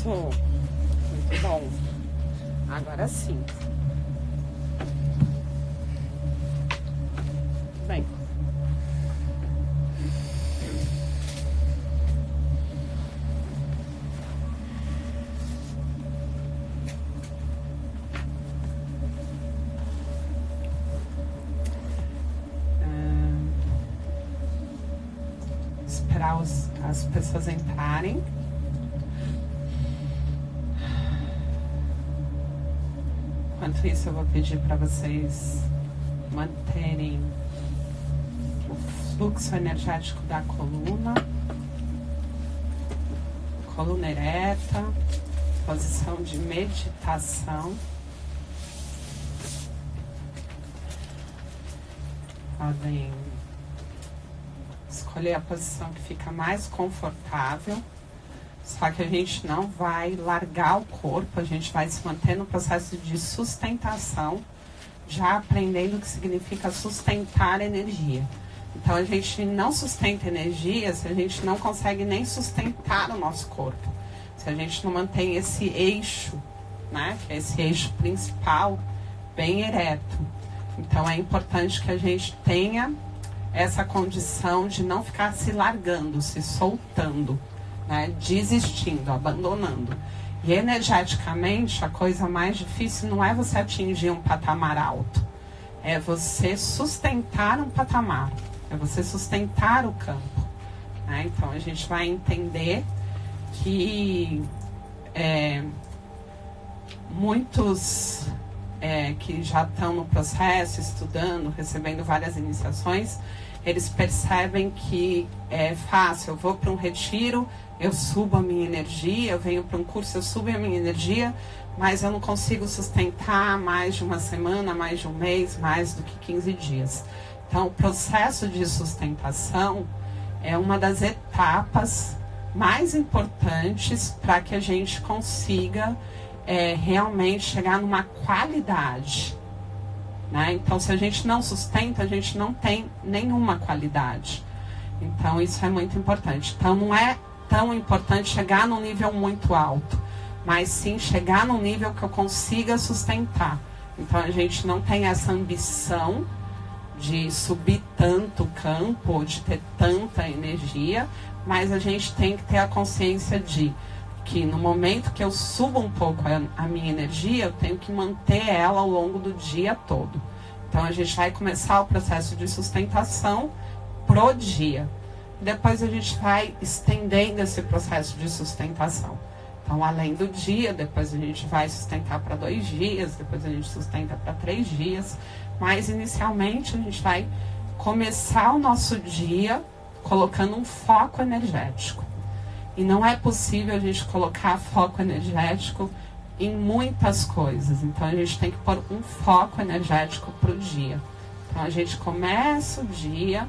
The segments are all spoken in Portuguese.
Muito bom. Agora sim. Bem. Esperar as pessoas entrarem. Enquanto isso, eu vou pedir para vocês manterem o fluxo energético da coluna ereta, posição de meditação. Podem escolher a posição que fica mais confortável. Só que a gente não vai largar o corpo, a gente vai se manter no processo de sustentação, já aprendendo o que significa sustentar energia. Então a gente não sustenta energia se a gente não consegue nem sustentar o nosso corpo. Se a gente não mantém esse eixo, né, que é esse eixo principal, bem ereto. Então é importante que a gente tenha essa condição de não ficar se largando, se soltando, né, desistindo, abandonando. E energeticamente, a coisa mais difícil não é você atingir um patamar alto, é você sustentar um patamar, é você sustentar o campo, né? Então a gente vai entender que muitos que já estão no processo, estudando, recebendo várias iniciações, eles percebem que é fácil. Eu vou para um retiro, eu subo a minha energia, eu venho para um curso, eu subo a minha energia, mas eu não consigo sustentar mais de uma semana, mais de um mês, mais do que 15 dias. Então, o processo de sustentação é uma das etapas mais importantes para que a gente consiga realmente chegar numa qualidade, né? Então, se a gente não sustenta, a gente não tem nenhuma qualidade. Então, isso é muito importante. Então, não é tão importante chegar num nível muito alto, mas sim chegar num nível que eu consiga sustentar. Então, a gente não tem essa ambição de subir tanto o campo, ou de ter tanta energia, mas a gente tem que ter a consciência de que no momento que eu subo um pouco a minha energia, eu tenho que manter ela ao longo do dia todo. Então a gente vai começar o processo de sustentação pro dia. Depois a gente vai estendendo esse processo de sustentação. Então, além do dia, depois a gente vai sustentar para 2 dias, depois a gente sustenta para 3 dias. Mas inicialmente a gente vai começar o nosso dia colocando um foco energético. E não é possível a gente colocar foco energético em muitas coisas. Então a gente tem que pôr um foco energético para o dia. Então a gente começa o dia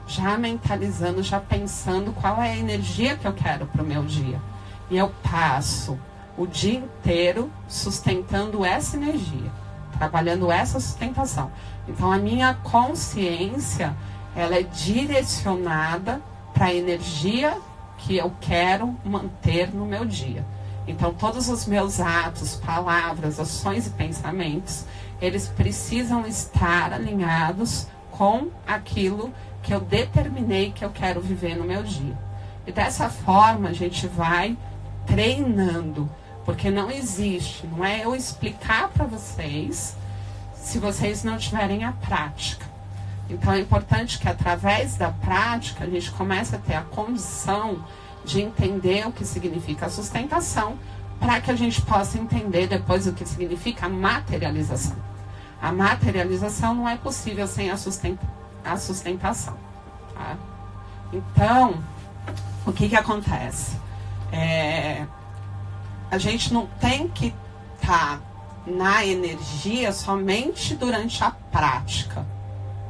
já mentalizando, já pensando qual é a energia que eu quero para o meu dia. E eu passo o dia inteiro sustentando essa energia, trabalhando essa sustentação. Então a minha consciência, ela é direcionada para a energia que eu quero manter no meu dia. Então todos os meus atos, palavras, ações e pensamentos, eles precisam estar alinhados com aquilo que eu determinei que eu quero viver no meu dia. E dessa forma a gente vai treinando, porque não existe, não é eu explicar para vocês se vocês não tiverem a prática. Então é importante que através da prática a gente comece a ter a condição de entender o que significa a sustentação, para que a gente possa entender depois o que significa a materialização. A materialização não é possível sem a sustentação. Tá? Então, o que acontece? A gente não tem que estar na energia somente durante a prática.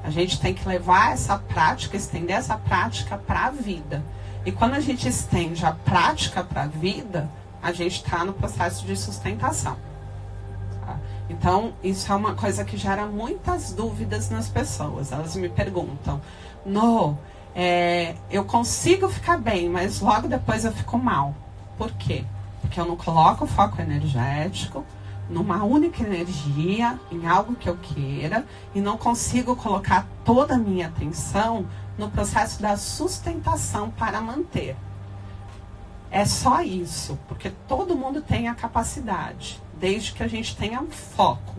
A gente tem que levar essa prática, estender essa prática para a vida. E quando a gente estende a prática para a vida, a gente está no processo de sustentação. Tá? Então, isso é uma coisa que gera muitas dúvidas nas pessoas. Elas me perguntam, eu consigo ficar bem, mas logo depois eu fico mal. Por quê? Porque eu não coloco o foco energético numa única energia, em algo que eu queira, e não consigo colocar toda a minha atenção no processo da sustentação para manter. É só isso, porque todo mundo tem a capacidade, desde que a gente tenha um foco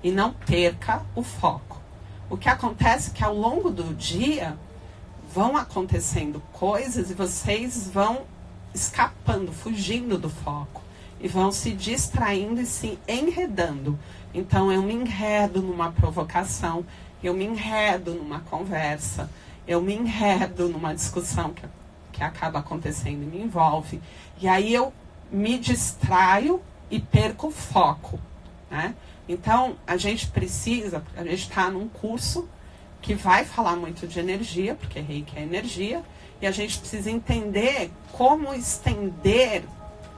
e não perca o foco. O que acontece é que ao longo do dia vão acontecendo coisas e vocês vão escapando, fugindo do foco. E vão se distraindo e se enredando. Então eu me enredo numa provocação, eu me enredo numa conversa, eu me enredo numa discussão que acaba acontecendo e me envolve. E aí eu me distraio e perco o foco, né? Então a gente está num curso que vai falar muito de energia, porque Reiki é energia, e a gente precisa entender como estender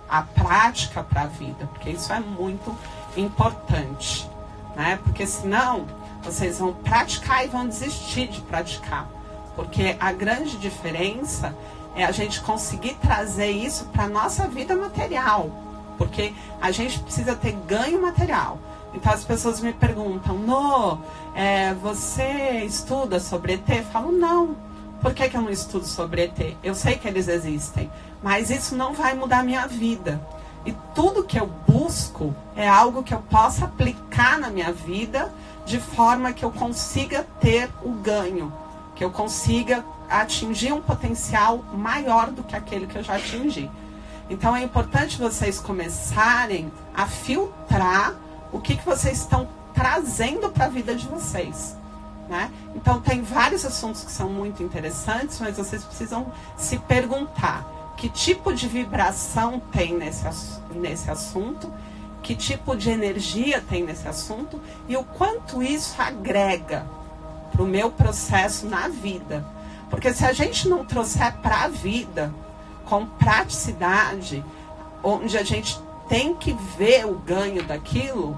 a prática para a vida, porque isso é muito importante, né? Porque senão vocês vão praticar e vão desistir de praticar, porque a grande diferença é a gente conseguir trazer isso para a nossa vida material, porque a gente precisa ter ganho material. Então as pessoas me perguntam, você estuda sobre ET? Eu falo, não. Por que eu não estudo sobre ET? Eu sei que eles existem, mas isso não vai mudar a minha vida. E tudo que eu busco é algo que eu possa aplicar na minha vida de forma que eu consiga ter o ganho, que eu consiga atingir um potencial maior do que aquele que eu já atingi. Então é importante vocês começarem a filtrar o que vocês estão trazendo para a vida de vocês. Né? Então tem vários assuntos que são muito interessantes, mas vocês precisam se perguntar que tipo de vibração tem nesse assunto, que tipo de energia tem nesse assunto e o quanto isso agrega para o meu processo na vida. Porque se a gente não trouxer para a vida com praticidade, onde a gente tem que ver o ganho daquilo,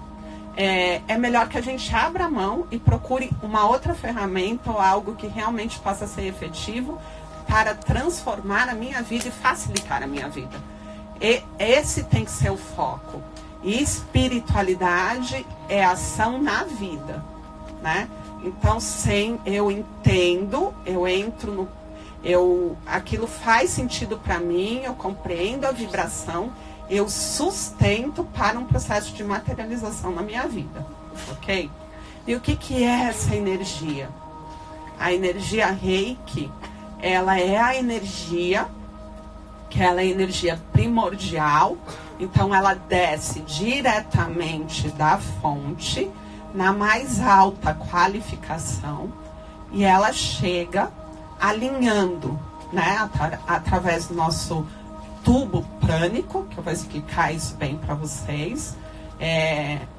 é melhor que a gente abra a mão e procure uma outra ferramenta ou algo que realmente possa ser efetivo para transformar a minha vida e facilitar a minha vida. E esse tem que ser o foco. E espiritualidade é ação na vida, né? Então, eu entendo, eu entro aquilo faz sentido para mim, eu compreendo a vibração, eu sustento para um processo de materialização na minha vida, ok? E o que é essa energia? A energia Reiki, ela é a energia, que ela é energia primordial, então ela desce diretamente da fonte, na mais alta qualificação, e ela chega alinhando, né, através do nosso tubo prânico, que eu vou explicar isso bem para vocês,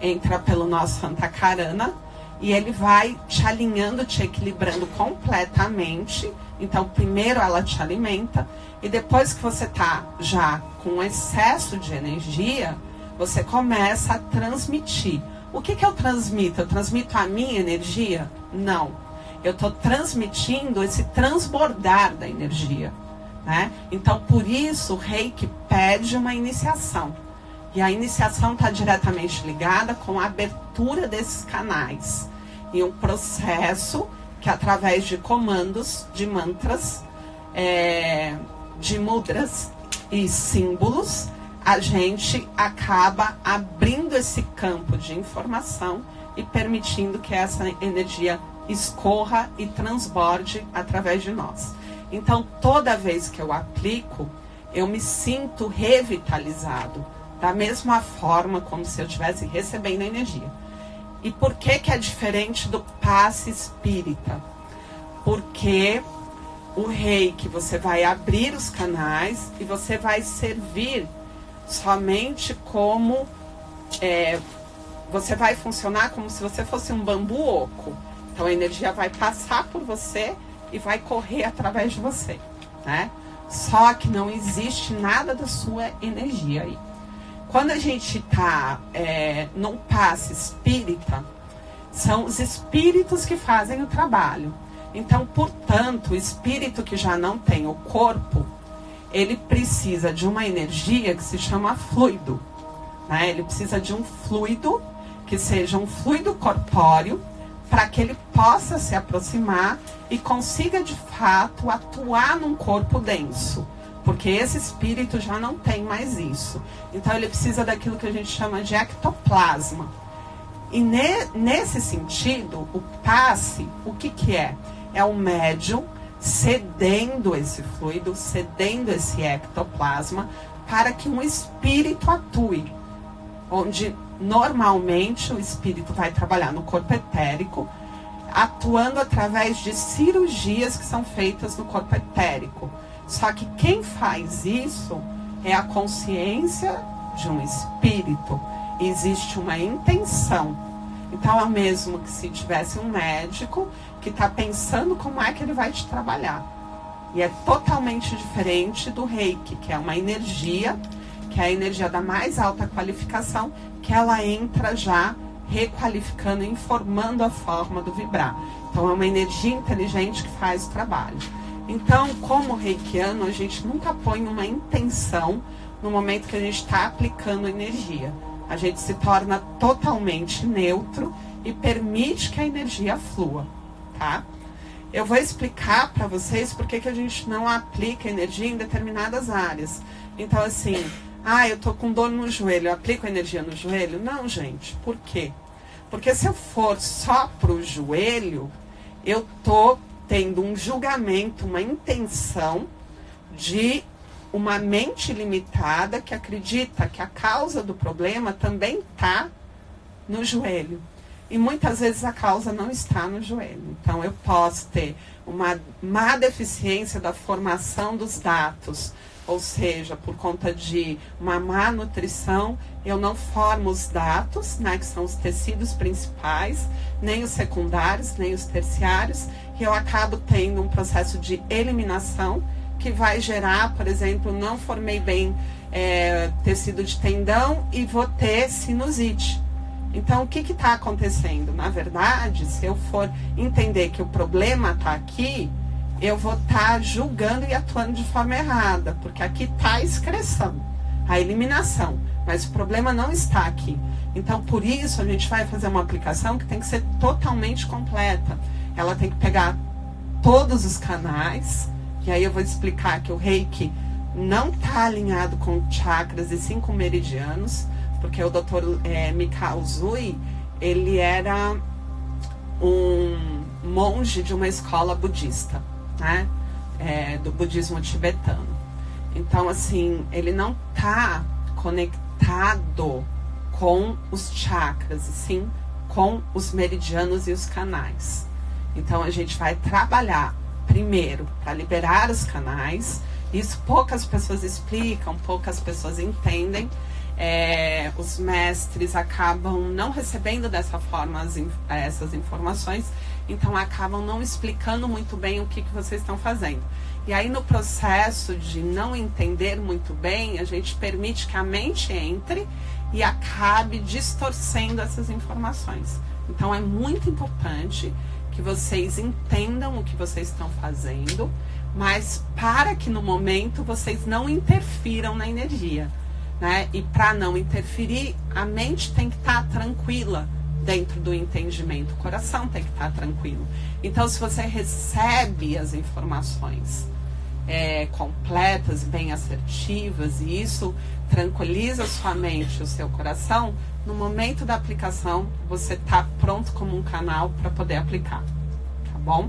entra pelo nosso Antakarana e ele vai te alinhando, te equilibrando completamente. Então primeiro ela te alimenta e depois que você está já com excesso de energia, você começa a transmitir. O que eu transmito? Eu transmito a minha energia? Não. Eu estou transmitindo esse transbordar da energia. Né? Então, por isso, o Reiki pede uma iniciação. E a iniciação está diretamente ligada com a abertura desses canais. E um processo que, através de comandos, de mantras, de mudras e símbolos, a gente acaba abrindo esse campo de informação e permitindo que essa energia escorra e transborde através de nós. Então, toda vez que eu aplico, eu me sinto revitalizado, da mesma forma como se eu estivesse recebendo energia. E por que é diferente do passe espírita? Porque o Reiki, você vai abrir os canais e você vai servir somente como... você vai funcionar como se você fosse um bambu oco. Então a energia vai passar por você e vai correr através de você, né? Só que não existe nada da sua energia aí. Quando a gente está num passe espírita, são os espíritos que fazem o trabalho. Então, portanto, o espírito que já não tem o corpo, ele precisa de uma energia que se chama fluido, né? Ele precisa de um fluido que seja um fluido corpóreo para que ele possa se aproximar e consiga de fato atuar num corpo denso, porque esse espírito já não tem mais isso. Então ele precisa daquilo que a gente chama de ectoplasma. E nesse sentido, o passe, o que é? É o médium cedendo esse fluido, cedendo esse ectoplasma para que um espírito atue, onde normalmente o espírito vai trabalhar no corpo etérico, atuando através de cirurgias que são feitas no corpo etérico. Só que quem faz isso é a consciência de um espírito. Existe uma intenção. Então é o mesmo que se tivesse um médico que está pensando como é que ele vai te trabalhar. E é totalmente diferente do reiki, que é uma energia, que é a energia da mais alta qualificação, que ela entra já requalificando, informando a forma do vibrar. Então é uma energia inteligente que faz o trabalho. Então, como reikiano, a gente nunca põe uma intenção no momento que a gente está aplicando energia. A gente se torna totalmente neutro e permite que a energia flua, tá? Eu vou explicar para vocês por que a gente não aplica energia em determinadas áreas. Então, assim, eu tô com dor no joelho, eu aplico energia no joelho? Não, gente. Por quê? Porque se eu for só pro joelho, eu tô tendo um julgamento, uma intenção de uma mente limitada que acredita que a causa do problema também está no joelho. E muitas vezes a causa não está no joelho. Então eu posso ter uma má deficiência da formação dos datos, ou seja, por conta de uma má nutrição, eu não formo os datos, né, que são os tecidos principais, nem os secundários, nem os terciários, e eu acabo tendo um processo de eliminação que vai gerar, por exemplo, não formei bem tecido de tendão e vou ter sinusite. Então, o que está acontecendo? Na verdade, se eu for entender que o problema está aqui, eu vou estar julgando e atuando de forma errada, porque aqui está a excreção, a eliminação, mas o problema não está aqui. Então, por isso, a gente vai fazer uma aplicação que tem que ser totalmente completa. Ela tem que pegar todos os canais, e aí eu vou explicar que o Reiki não está alinhado com chakras e sim com meridianos, porque o Dr. Mikao Usui, ele era um monge de uma escola budista, né? Do budismo tibetano. Então, assim, ele não está conectado com os chakras, e sim com os meridianos e os canais. Então, a gente vai trabalhar primeiro para liberar os canais. Isso poucas pessoas explicam, poucas pessoas entendem. Os mestres acabam não recebendo dessa forma essas informações, então acabam não explicando muito bem o que vocês estão fazendo. E aí, no processo de não entender muito bem, a gente permite que a mente entre e acabe distorcendo essas informações. Então é muito importante que vocês entendam o que vocês estão fazendo, mas para que no momento vocês não interfiram na energia, né? E para não interferir, a mente tem que estar tranquila dentro do entendimento, o coração tem que estar tranquilo. Então, se você recebe as informações completas, bem assertivas, e isso tranquiliza sua mente e o seu coração, no momento da aplicação, você está pronto como um canal para poder aplicar, tá bom?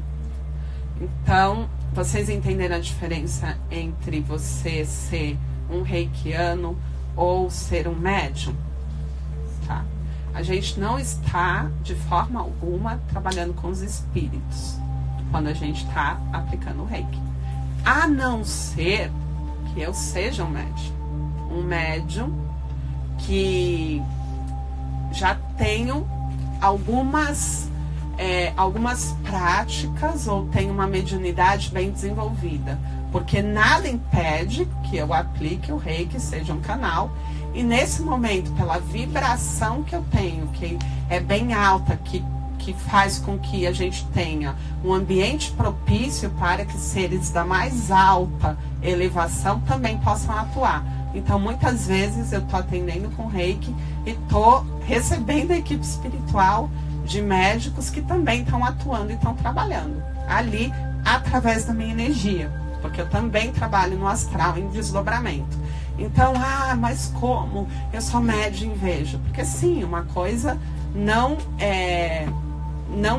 Então, vocês entenderam a diferença entre você ser um reikiano ou ser um médium? Tá? A gente não está, de forma alguma, trabalhando com os espíritos quando a gente está aplicando o reiki. A não ser que eu seja um médium. Um médium que já tenho algumas práticas ou tenho uma mediunidade bem desenvolvida. Porque nada impede que eu aplique o reiki, seja um canal. E nesse momento, pela vibração que eu tenho, que é bem alta, que faz com que a gente tenha um ambiente propício para que seres da mais alta elevação também possam atuar. Então, muitas vezes eu estou atendendo com reiki e estou recebendo a equipe espiritual de médicos que também estão atuando e estão trabalhando ali através da minha energia, porque eu também trabalho no astral em desdobramento. Então, mas como? Eu sou médium e vejo. Porque sim, uma coisa não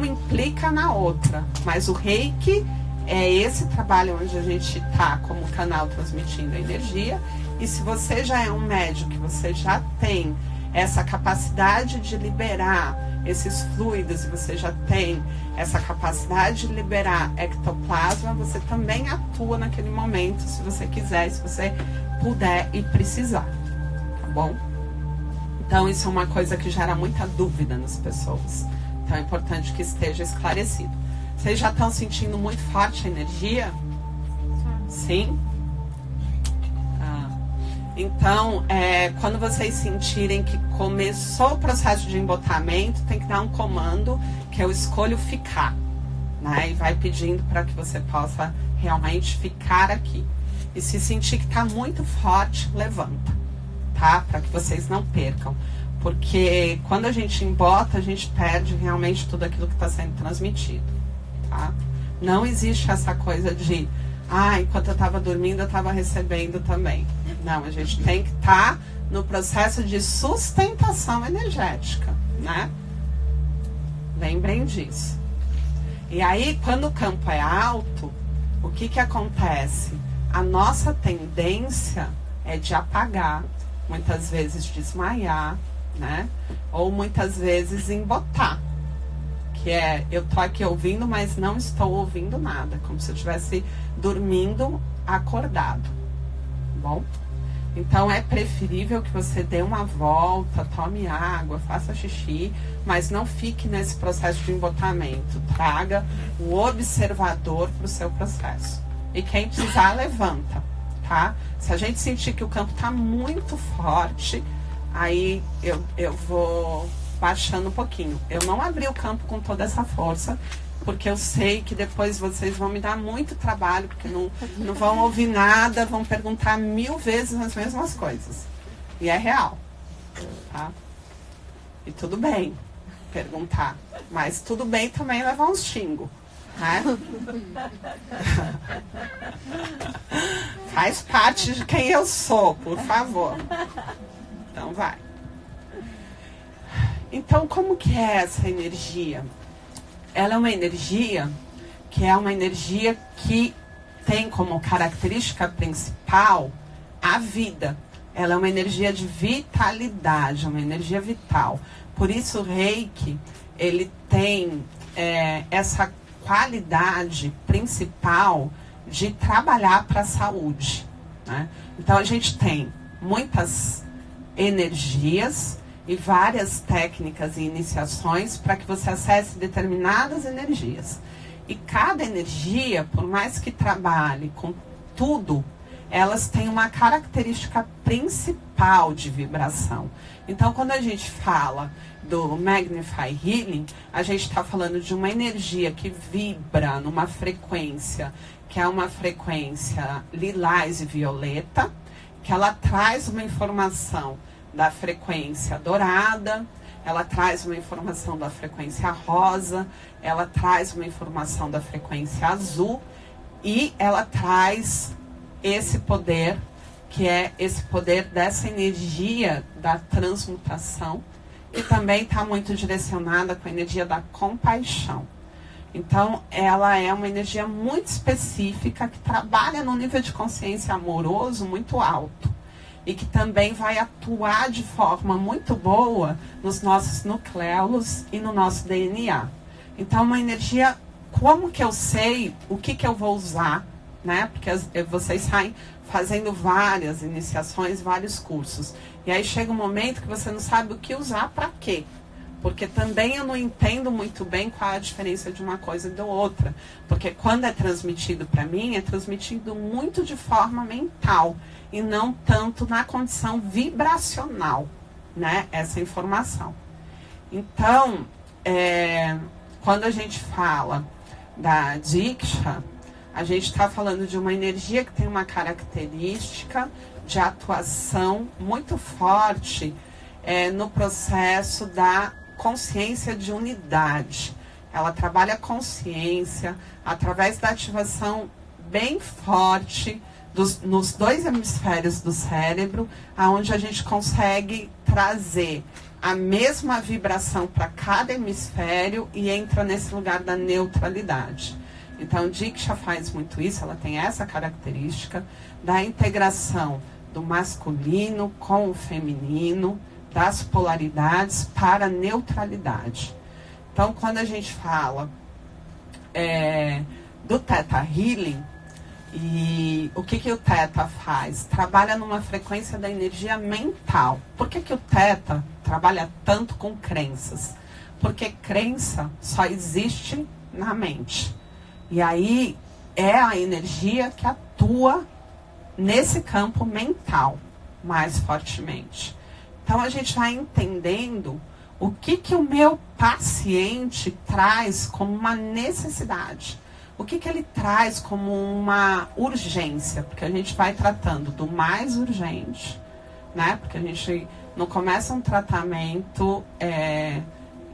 implica na outra, mas o reiki é esse trabalho onde a gente está como canal transmitindo a energia. E se você já é um médium, que você já tem essa capacidade de liberar esses fluidos, e você já tem essa capacidade de liberar ectoplasma, você também atua naquele momento, se você quiser, se você puder e precisar, tá bom? Então isso é uma coisa que gera muita dúvida nas pessoas. Então é importante que esteja esclarecido. Vocês já estão sentindo muito forte a energia? Sim? Então, quando vocês sentirem que começou o processo de embotamento, tem que dar um comando que eu escolho ficar, né? E vai pedindo para que você possa realmente ficar aqui. E se sentir que está muito forte, levanta, tá? Para que vocês não percam. Porque quando a gente embota, a gente perde realmente tudo aquilo que está sendo transmitido, tá? Não existe essa coisa de, enquanto eu estava dormindo, eu estava recebendo também. Não, a gente tem que estar no processo de sustentação energética, né? Lembrem disso. E aí, quando o campo é alto, o que acontece? A nossa tendência é de apagar, muitas vezes desmaiar, né? Ou muitas vezes embotar. Que eu tô aqui ouvindo, mas não estou ouvindo nada. Como se eu estivesse dormindo acordado. Bom? Então é preferível que você dê uma volta, tome água, faça xixi, mas não fique nesse processo de embotamento. Traga o observador para o seu processo. E quem precisar, levanta, tá? Se a gente sentir que o campo está muito forte, aí eu vou baixando um pouquinho. Eu não abri o campo com toda essa força, porque eu sei que depois vocês vão me dar muito trabalho, porque não vão ouvir nada, vão perguntar 1000 vezes as mesmas coisas. E é real, tá? E tudo bem perguntar, mas tudo bem também levar uns xingos, né? Faz parte de quem eu sou, por favor. Então vai. Então, como que é essa energia? Ela é uma energia que tem como característica principal a vida. Ela é uma energia de vitalidade, uma energia vital. Por isso o reiki, ele tem essa qualidade principal de trabalhar para a saúde, né? Então a gente tem muitas energias e várias técnicas e iniciações para que você acesse determinadas energias. E cada energia, por mais que trabalhe com tudo, elas têm uma característica principal de vibração. Então, quando a gente fala do Magnify Healing, a gente está falando de uma energia que vibra numa frequência, que é uma frequência lilás e violeta, que ela traz uma informação da frequência dourada, ela traz uma informação da frequência rosa, ela traz uma informação da frequência azul e ela traz esse poder, que é esse poder dessa energia da transmutação, que também está muito direcionada com a energia da compaixão. Então, ela é uma energia muito específica que trabalha num nível de consciência amoroso muito alto. E que também vai atuar de forma muito boa nos nossos nucleolos e no nosso DNA. Então, uma energia, como que eu sei o que eu vou usar, né? Porque vocês saem fazendo várias iniciações, vários cursos. E aí chega um momento que você não sabe o que usar para quê. Porque também eu não entendo muito bem qual é a diferença de uma coisa e da outra. Porque quando é transmitido para mim, é transmitido muito de forma mental. E não tanto na condição vibracional, né? Essa informação. Então, quando a gente fala da Diksha, A gente está falando de uma energia que tem uma característica de atuação muito forte no processo da consciência de unidade. Ela trabalha a consciência através da ativação bem forte nos dois hemisférios do cérebro, onde a gente consegue trazer a mesma vibração para cada hemisfério e entra nesse lugar da neutralidade. Então, Diksha faz muito isso, ela tem essa característica da integração do masculino com o feminino, das polaridades para a neutralidade. Então, quando a gente fala do Theta Healing, e o que o Theta faz? Trabalha numa frequência da energia mental. Por que o Theta trabalha tanto com crenças? Porque crença só existe na mente. E aí é a energia que atua nesse campo mental mais fortemente. Então a gente vai entendendo o que o meu paciente traz como uma necessidade. O que ele traz como uma urgência? Porque a gente vai tratando do mais urgente, né? Porque a gente não começa um tratamento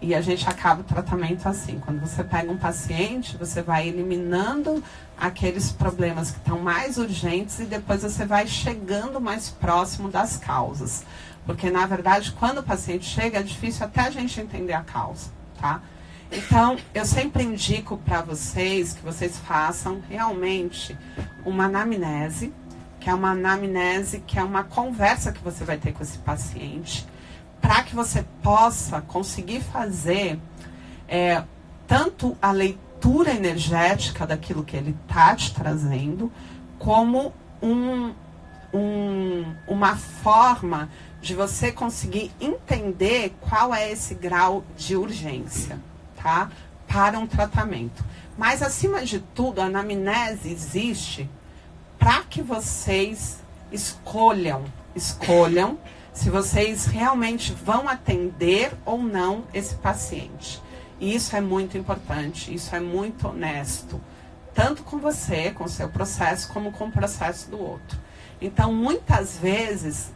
e a gente acaba o tratamento assim. Quando você pega um paciente, você vai eliminando aqueles problemas que estão mais urgentes e depois você vai chegando mais próximo das causas. Porque, na verdade, quando o paciente chega, é difícil até a gente entender a causa, tá? Então, eu sempre indico para vocês que vocês façam realmente uma anamnese, que é uma anamnese, que é uma conversa que você vai ter com esse paciente, para que você possa conseguir fazer tanto a leitura energética daquilo que ele está te trazendo, como uma forma de você conseguir entender qual é esse grau de urgência, tá? Para um tratamento. Mas, acima de tudo, a anamnese existe para que vocês escolham se vocês realmente vão atender ou não esse paciente. E isso é muito importante, isso é muito honesto, tanto com você, com o seu processo, como com o processo do outro. Então, muitas vezes,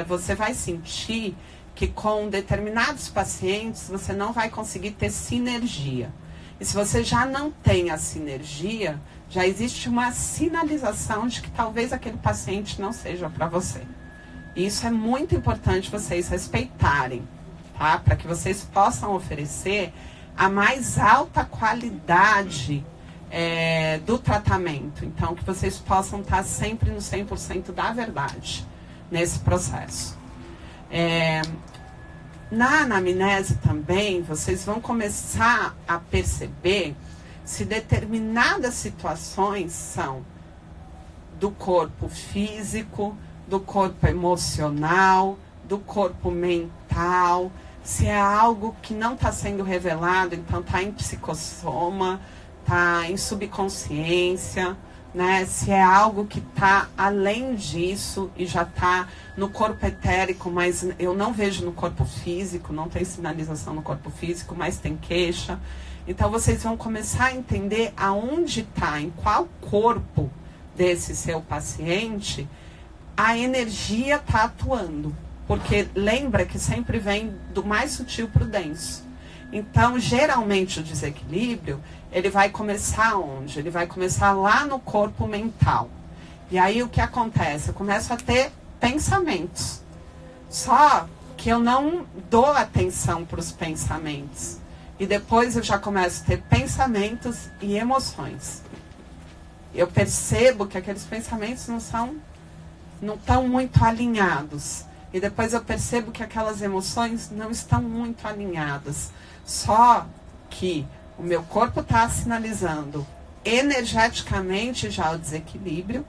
você vai sentir que com determinados pacientes você não vai conseguir ter sinergia. E se você já não tem a sinergia, já existe uma sinalização de que talvez aquele paciente não seja para você. E isso é muito importante vocês respeitarem, tá? Para que vocês possam oferecer a mais alta qualidade do tratamento. Então, que vocês possam estar sempre no 100% da verdade nesse processo. Na anamnese também, vocês vão começar a perceber se determinadas situações são do corpo físico, do corpo emocional, do corpo mental, se é algo que não está sendo revelado, então está em psicossoma, está em subconsciência, né? Se é algo que está além disso e já está no corpo etérico, mas eu não vejo no corpo físico, não tem sinalização no corpo físico, mas tem queixa. Então vocês vão começar a entender aonde está, em qual corpo desse seu paciente a energia está atuando. Porque lembra que sempre vem do mais sutil para o denso. Então, geralmente, o desequilíbrio, ele vai começar onde? Ele vai começar lá no corpo mental. E aí, o que acontece? Eu começo a ter pensamentos. Só que eu não dou atenção para os pensamentos. E depois eu já começo a ter pensamentos e emoções. Eu percebo que aqueles pensamentos não estão muito alinhados. E depois eu percebo que aquelas emoções não estão muito alinhadas. Só que o meu corpo está sinalizando energeticamente já o desequilíbrio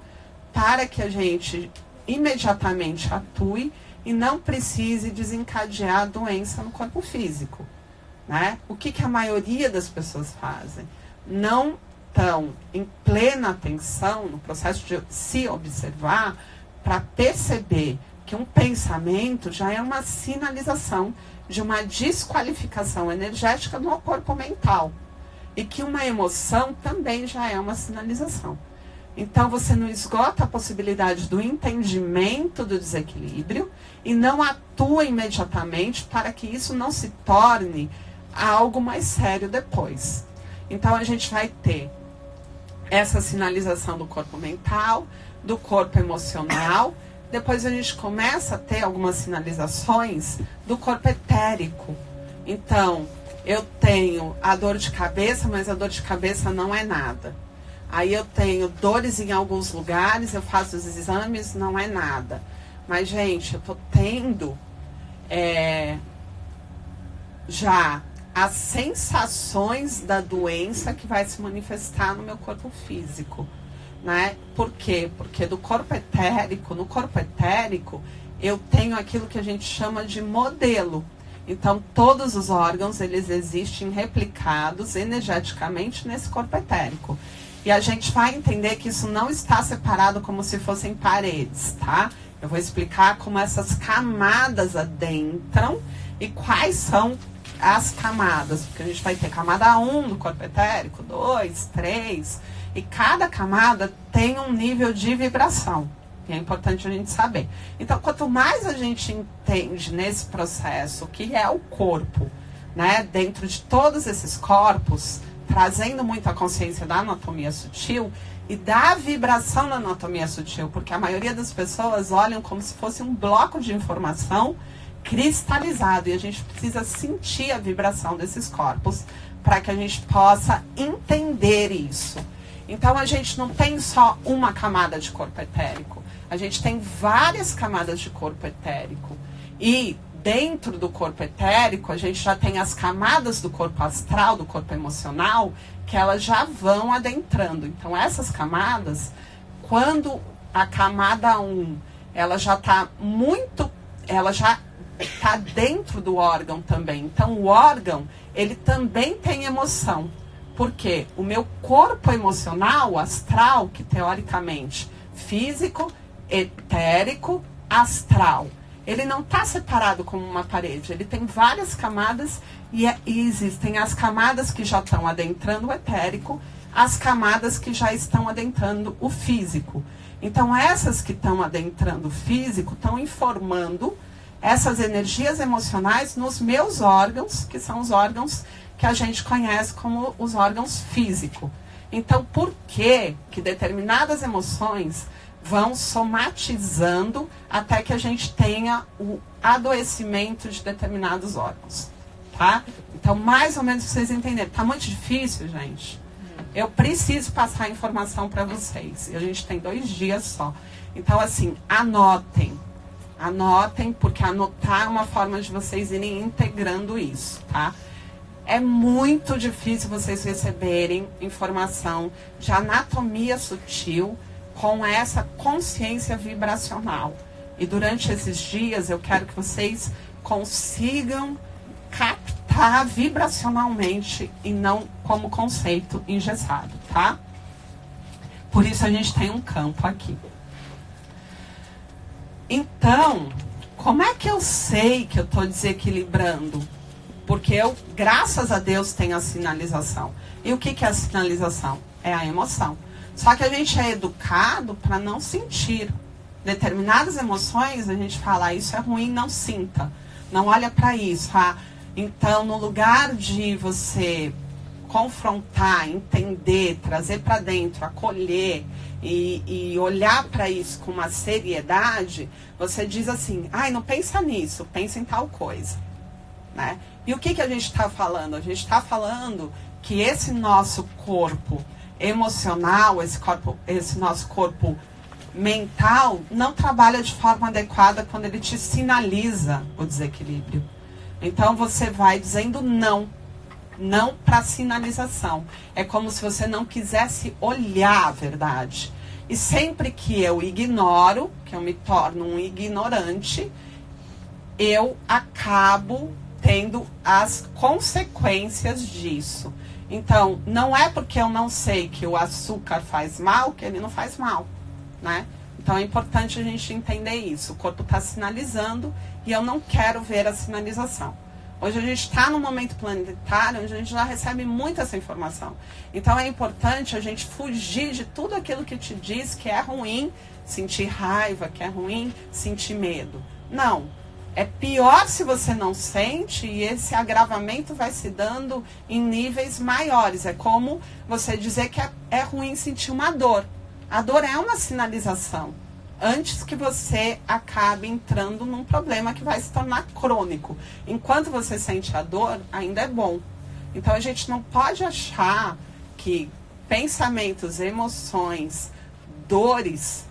para que a gente imediatamente atue e não precise desencadear a doença no corpo físico, né? O que a maioria das pessoas fazem? Não estão em plena atenção no processo de se observar para perceber que um pensamento já é uma sinalização de uma desqualificação energética no corpo mental. e que uma emoção também já é uma sinalização. Então, você não esgota a possibilidade do entendimento do desequilíbrio e não atua imediatamente para que isso não se torne algo mais sério depois. Então, a gente vai ter essa sinalização do corpo mental, do corpo emocional. Depois a gente começa a ter algumas sinalizações do corpo etérico. Então, eu tenho a dor de cabeça, mas a dor de cabeça não é nada. Aí eu tenho dores em alguns lugares, eu faço os exames, não é nada. Mas, gente, eu tô tendo já as sensações da doença que vai se manifestar no meu corpo físico, né? Por quê? Porque do corpo etérico, no corpo etérico, eu tenho aquilo que a gente chama de modelo. Então, todos os órgãos, eles existem replicados energeticamente nesse corpo etérico. E a gente vai entender que isso não está separado como se fossem paredes, tá? Eu vou explicar como essas camadas adentram e quais são as camadas. Porque a gente vai ter camada 1 do corpo etérico, 2, 3. E cada camada tem um nível de vibração. E é importante a gente saber. Então, quanto mais a gente entende nesse processo o que é o corpo, né? Dentro de todos esses corpos, trazendo muito a consciência da anatomia sutil e da vibração da anatomia sutil, porque a maioria das pessoas olham como se fosse um bloco de informação cristalizado, e a gente precisa sentir a vibração desses corpos para que a gente possa entender isso. Então, a gente não tem só uma camada de corpo etérico, a gente tem várias camadas de corpo etérico. E dentro do corpo etérico, a gente já tem as camadas do corpo astral, do corpo emocional, que elas já vão adentrando. Então, essas camadas, quando a camada 1, ela já está dentro do órgão também. Então, o órgão, ele também tem emoção. Por quê? O meu corpo emocional, astral, que teoricamente, físico, etérico, astral, ele não está separado como uma parede, ele tem várias camadas e existem as camadas que já estão adentrando o etérico, as camadas que já estão adentrando o físico. Então, essas que estão adentrando o físico estão informando essas energias emocionais nos meus órgãos, que são os órgãos que a gente conhece como os órgãos físicos. Então, por que determinadas emoções vão somatizando até que a gente tenha o adoecimento de determinados órgãos, tá? Então, mais ou menos, vocês entenderam. Tá muito difícil, gente? Eu preciso passar a informação para vocês. E a gente tem 2 dias só. Então, assim, anotem. Anotem, porque anotar é uma forma de vocês irem integrando isso, tá? É muito difícil vocês receberem informação de anatomia sutil com essa consciência vibracional. E durante esses dias eu quero que vocês consigam captar vibracionalmente e não como conceito engessado, tá? Por isso a gente tem um campo aqui. Então, como é que eu sei que eu estou desequilibrando? Porque eu, graças a Deus, tenho a sinalização. E o que é a sinalização? É a emoção. Só que a gente é educado para não sentir. Determinadas emoções, a gente fala, isso é ruim, não sinta. Não olha para isso. Ah, então, no lugar de você confrontar, entender, trazer para dentro, acolher e olhar para isso com uma seriedade, você diz assim, ai, não pensa nisso, pensa em tal coisa. Né? E o que a gente está falando? A gente está falando que esse nosso corpo emocional, esse nosso corpo mental, não trabalha de forma adequada quando ele te sinaliza o desequilíbrio. Então você vai dizendo não para sinalização. É como se você não quisesse olhar a verdade. E sempre que eu ignoro, que eu me torno um ignorante, eu acabo tendo as consequências disso. Então, não é porque eu não sei que o açúcar faz mal, que ele não faz mal, né? Então, é importante a gente entender isso. O corpo está sinalizando e eu não quero ver a sinalização. Hoje a gente está num momento planetário onde a gente já recebe muita essa informação. Então é importante a gente fugir de tudo aquilo que te diz que é ruim sentir raiva, que é ruim sentir medo. Não. É pior se você não sente, e esse agravamento vai se dando em níveis maiores. É como você dizer que é ruim sentir uma dor. A dor é uma sinalização. Antes que você acabe entrando num problema que vai se tornar crônico. Enquanto você sente a dor, ainda é bom. Então a gente não pode achar que pensamentos, emoções, dores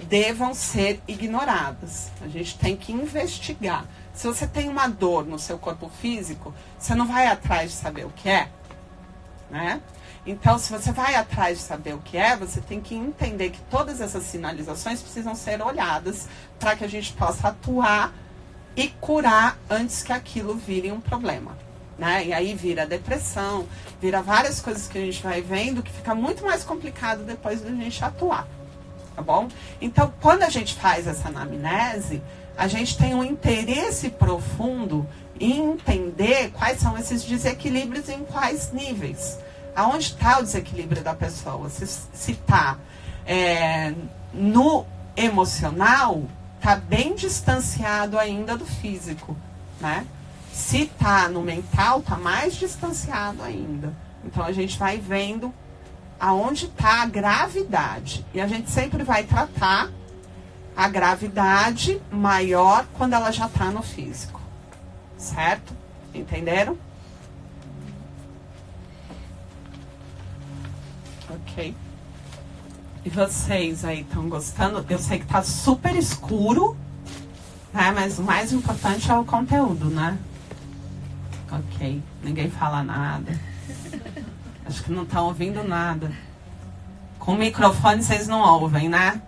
devam ser ignoradas. A gente tem que investigar. Se você tem uma dor no seu corpo físico, você não vai atrás de saber o que é, né? Então, se você vai atrás de saber o que é, você tem que entender que todas essas sinalizações precisam ser olhadas para que a gente possa atuar e curar antes que aquilo vire um problema, né? E aí vira depressão, vira várias coisas que a gente vai vendo que fica muito mais complicado depois da gente atuar, tá bom? Então, quando a gente faz essa anamnese, a gente tem um interesse profundo em entender quais são esses desequilíbrios e em quais níveis. Aonde está o desequilíbrio da pessoa? Se está no emocional, está bem distanciado ainda do físico, né? Se está no mental, está mais distanciado ainda. Então a gente vai vendo aonde está a gravidade. E a gente sempre vai tratar a gravidade maior quando ela já está no físico. Certo? Entenderam? Ok. E vocês aí estão gostando? Eu sei que tá super escuro, né? Mas o mais importante é o conteúdo, né? Ok. Ninguém fala nada. Acho que não estão ouvindo nada. Com o microfone vocês não ouvem, né?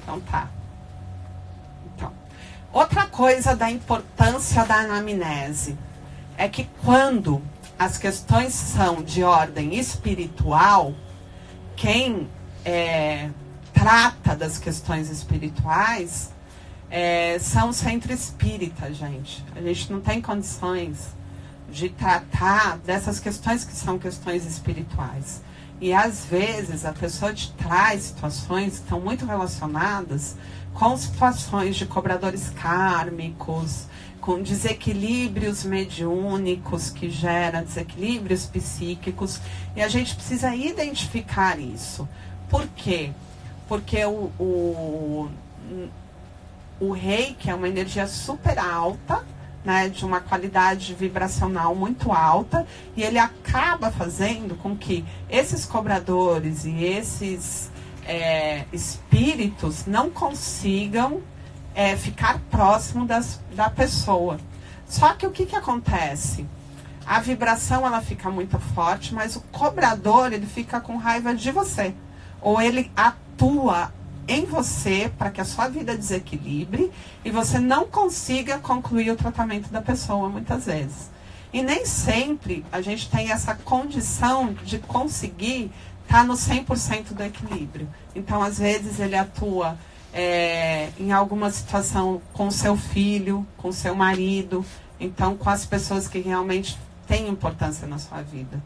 Então tá. Então, outra coisa da importância da anamnese é que quando as questões são de ordem espiritual, quem trata das questões espirituais são o centro espírita, gente. A gente não tem condições de tratar dessas questões que são questões espirituais. E às vezes a pessoa te traz situações que estão muito relacionadas com situações de cobradores kármicos, com desequilíbrios mediúnicos que geram desequilíbrios psíquicos, e a gente precisa identificar isso. Por quê? Porque o reiki é uma energia super alta, né, de uma qualidade vibracional muito alta, e ele acaba fazendo com que esses cobradores e esses espíritos não consigam ficar próximo da pessoa. Só que o que acontece? A vibração ela fica muito forte, mas o cobrador ele fica com raiva de você. Ou ele atua em você para que a sua vida desequilibre e você não consiga concluir o tratamento da pessoa muitas vezes. E nem sempre a gente tem essa condição de conseguir estar no 100% do equilíbrio. Então, às vezes, ele atua em alguma situação com seu filho, com seu marido, então com as pessoas que realmente têm importância na sua vida.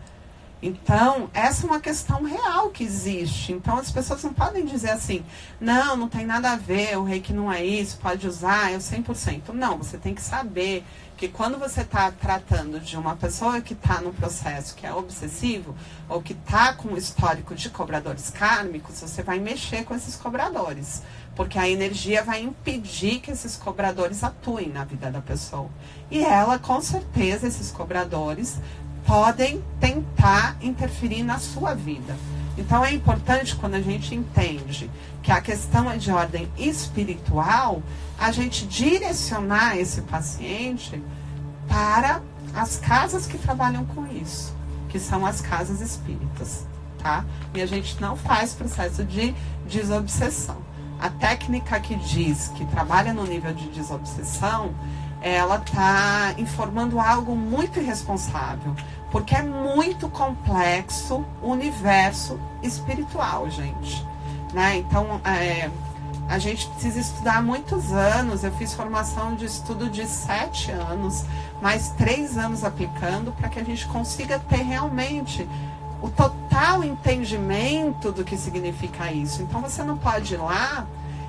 Então, essa é uma questão real que existe. Então, as pessoas não podem dizer assim, não tem nada a ver, o reiki não é isso, pode usar, é o 100%. Não, você tem que saber que quando você está tratando de uma pessoa que está num processo que é obsessivo, ou que está com um histórico de cobradores kármicos, você vai mexer com esses cobradores. Porque a energia vai impedir que esses cobradores atuem na vida da pessoa. E ela, com certeza, esses cobradores podem tentar interferir na sua vida. Então é importante, quando a gente entende que a questão é de ordem espiritual, a gente direcionar esse paciente para as casas que trabalham com isso, que são as casas espíritas, tá? E a gente não faz processo de desobsessão. A técnica que diz que trabalha no nível de desobsessão, ela está informando algo muito irresponsável, porque é muito complexo o universo espiritual, gente. Né? Então, A gente precisa estudar muitos anos. Eu fiz formação de estudo de 7 anos, mais 3 anos aplicando, para que a gente consiga ter realmente o total entendimento do que significa isso. Então você não pode ir lá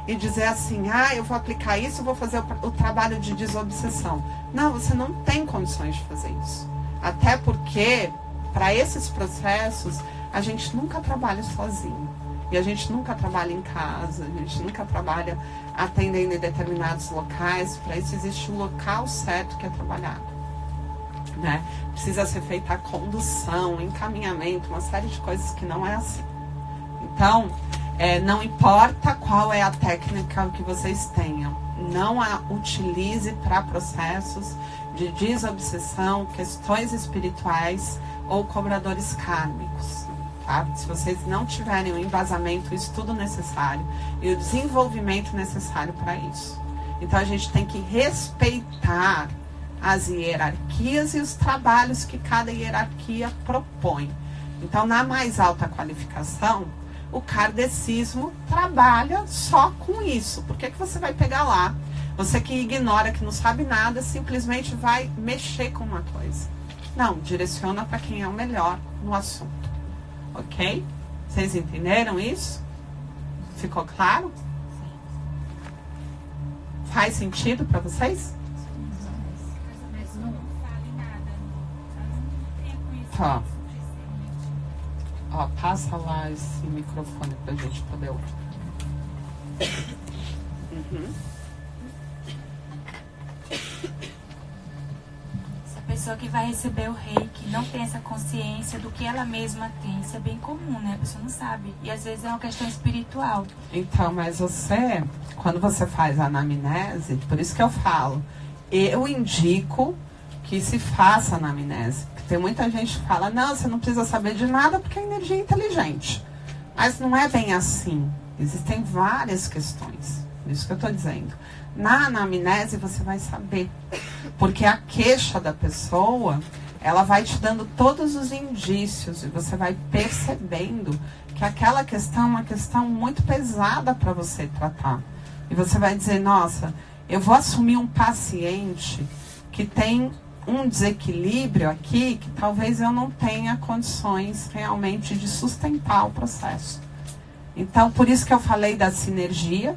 e dizer assim, eu vou aplicar isso, eu vou fazer o trabalho de desobsessão. Não, você não tem condições de fazer isso. Até porque, para esses processos, a gente nunca trabalha sozinho. E a gente nunca trabalha em casa, a gente nunca trabalha atendendo em determinados locais. Para isso existe um local certo que é trabalhado, né? Precisa ser feita a condução, encaminhamento, uma série de coisas que não é assim. Então, não importa qual é a técnica que vocês tenham, não a utilize para processos de desobsessão, questões espirituais ou cobradores kármicos. Tá? Se vocês não tiverem o embasamento, o estudo necessário e o desenvolvimento necessário para isso. Então a gente tem que respeitar as hierarquias e os trabalhos que cada hierarquia propõe. Então, na mais alta qualificação, o kardecismo trabalha só com isso. Por que você vai pegar lá? Você que ignora, que não sabe nada, simplesmente vai mexer com uma coisa. Não, direciona para quem é o melhor no assunto. Ok? Vocês entenderam isso? Ficou claro? Faz sentido para vocês? Tá. Ó, passa lá esse microfone pra gente poder ouvir. Pessoa que vai receber o reiki não tem essa consciência do que ela mesma tem. Isso é bem comum, né? A pessoa não sabe. E às vezes é uma questão espiritual. Então, mas você, quando você faz a anamnese, por isso que eu falo, eu indico que se faça a anamnese. Porque tem muita gente que fala, não, você não precisa saber de nada porque a energia é inteligente. Mas não é bem assim. Existem várias questões. É isso que eu estou dizendo. Na anamnese você vai saber. Porque a queixa da pessoa, ela vai te dando todos os indícios e você vai percebendo que aquela questão é uma questão muito pesada para você tratar. E você vai dizer, nossa, eu vou assumir um paciente que tem um desequilíbrio aqui que talvez eu não tenha condições realmente de sustentar o processo. Então, por isso que eu falei da sinergia,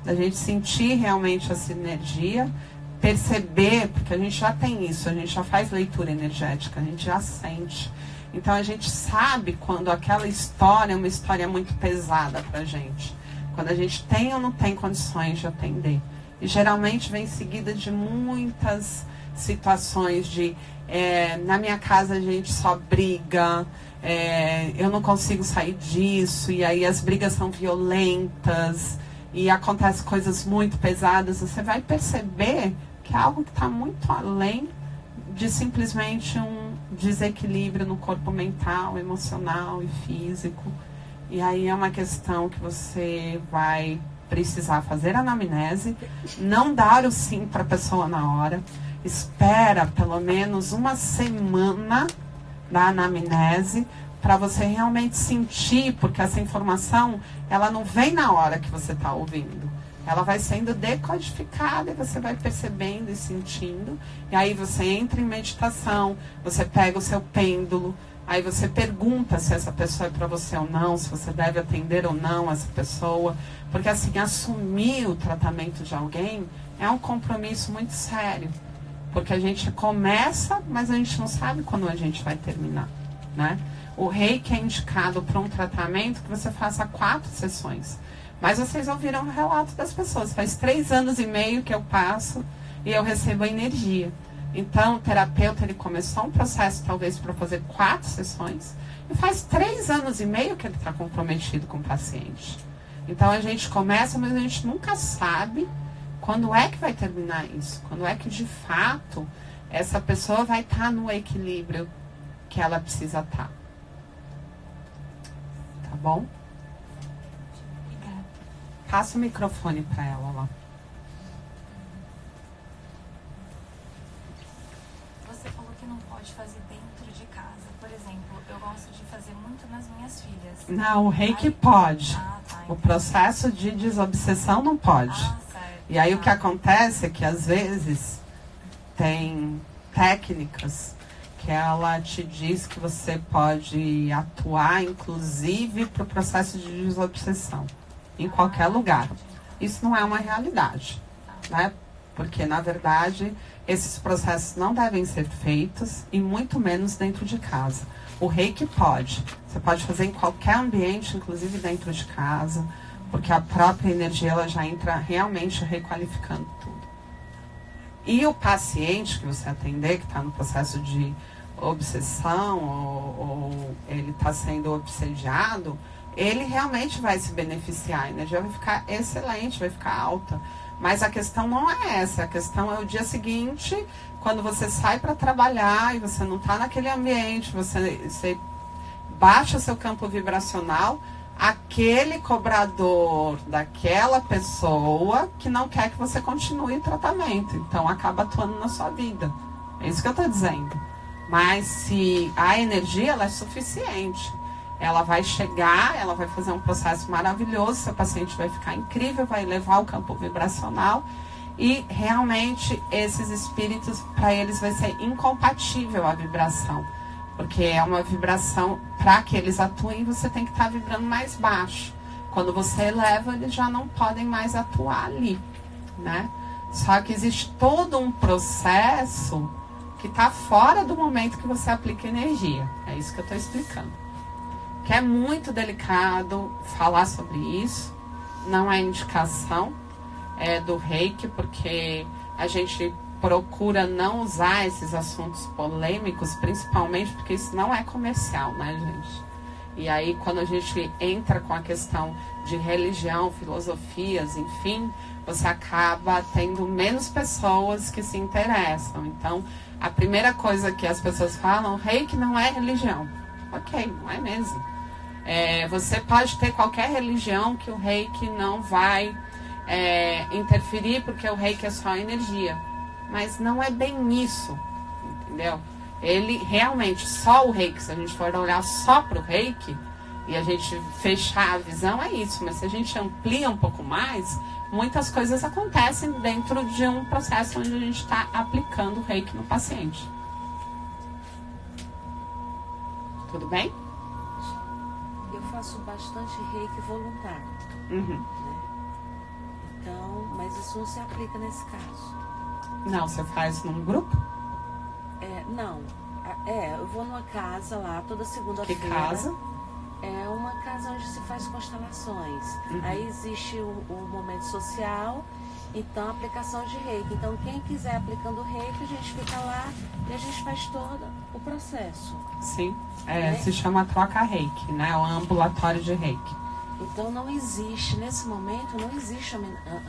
da gente sentir realmente a sinergia, perceber, porque a gente já tem isso, a gente já faz leitura energética, a gente já sente. Então a gente sabe quando aquela história é uma história muito pesada pra gente. Quando a gente tem ou não tem condições de atender. E geralmente vem seguida de muitas situações de na minha casa a gente só briga, eu não consigo sair disso, e aí as brigas são violentas, e acontecem coisas muito pesadas. Você vai perceber que é algo que está muito além de simplesmente um desequilíbrio no corpo mental, emocional e físico. E aí é uma questão que você vai precisar fazer a anamnese, não dar o sim para a pessoa na hora, espera pelo menos uma semana da anamnese para você realmente sentir, porque essa informação, ela não vem na hora que você está ouvindo. Ela vai sendo decodificada e você vai percebendo e sentindo. E aí você entra em meditação, você pega o seu pêndulo, aí você pergunta se essa pessoa é para você ou não, se você deve atender ou não essa pessoa. Porque assim, assumir o tratamento de alguém é um compromisso muito sério. Porque a gente começa, mas a gente não sabe quando a gente vai terminar, né? O reiki é indicado para um tratamento que você faça 4 sessões. Mas vocês ouviram o relato das pessoas. Faz 3 anos e meio que eu passo e eu recebo a energia. Então, o terapeuta ele começou um processo talvez para fazer 4 sessões. E faz 3 anos e meio que ele está comprometido com o paciente. Então, a gente começa, mas a gente nunca sabe quando é que vai terminar isso. Quando é que, de fato, essa pessoa vai estar no equilíbrio que ela precisa estar. Tá bom? Obrigada. Passa o microfone para ela lá. Você falou que não pode pode fazer dentro de casa? Por exemplo, eu gosto de fazer muito nas minhas filhas. Não, o reiki pode. Tá, o processo de desobsessão não pode. Certo. E aí o que acontece é que às vezes tem técnicas que ela te diz que você pode atuar, inclusive, para o processo de desobsessão, em qualquer lugar. Isso não é uma realidade, né? Porque, na verdade, esses processos não devem ser feitos, e muito menos dentro de casa. O reiki pode. Você pode fazer em qualquer ambiente, inclusive dentro de casa, porque a própria energia ela já entra realmente requalificando tudo. E o paciente que você atender, que está no processo de obsessão ou ele está sendo obsediado, ele realmente vai se beneficiar. A energia vai ficar excelente, vai ficar alta. Mas a questão não é essa. A questão é o dia seguinte, quando você sai para trabalhar e você não está naquele ambiente, você baixa seu campo vibracional, aquele cobrador daquela pessoa que não quer que você continue o tratamento. Então, acaba atuando na sua vida. É isso que eu estou dizendo. Mas se a energia ela é suficiente, ela vai chegar, ela vai fazer um processo maravilhoso, seu paciente vai ficar incrível, vai elevar o campo vibracional e realmente esses espíritos, para eles vai ser incompatível a vibração. Porque é uma vibração, para que eles atuem, você tem que estar vibrando mais baixo. Quando você eleva, eles já não podem mais atuar ali, né? Só que existe todo um processo que está fora do momento que você aplica energia. É isso que eu estou explicando. Que é muito delicado falar sobre isso. Não é indicação do reiki, porque a gente procura não usar esses assuntos polêmicos, principalmente porque isso não é comercial, né, gente? E aí, quando a gente entra com a questão de religião, filosofias, enfim, você acaba tendo menos pessoas que se interessam. Então, a primeira coisa que as pessoas falam, reiki não é religião. Ok, não é mesmo. Você pode ter qualquer religião que o reiki não vai interferir, porque o reiki é só energia. Mas não é bem isso, entendeu? Ele realmente, só o reiki, se a gente for olhar só para o reiki e a gente fechar a visão, é isso. Mas se a gente amplia um pouco mais, muitas coisas acontecem dentro de um processo onde a gente está aplicando o reiki no paciente. Tudo bem? Eu faço bastante reiki voluntário. Uhum. Né? Então, mas isso não se aplica nesse caso. Não, você faz num grupo? Não. Eu vou numa casa lá toda segunda-feira. Que casa? É uma casa onde se faz constelações. Uhum. Aí existe o momento social, então a aplicação de reiki. Então quem quiser aplicando reiki, a gente fica lá e a gente faz todo o processo. Sim, se chama troca reiki, né? É um ambulatório de reiki. Então não existe, nesse momento, não existe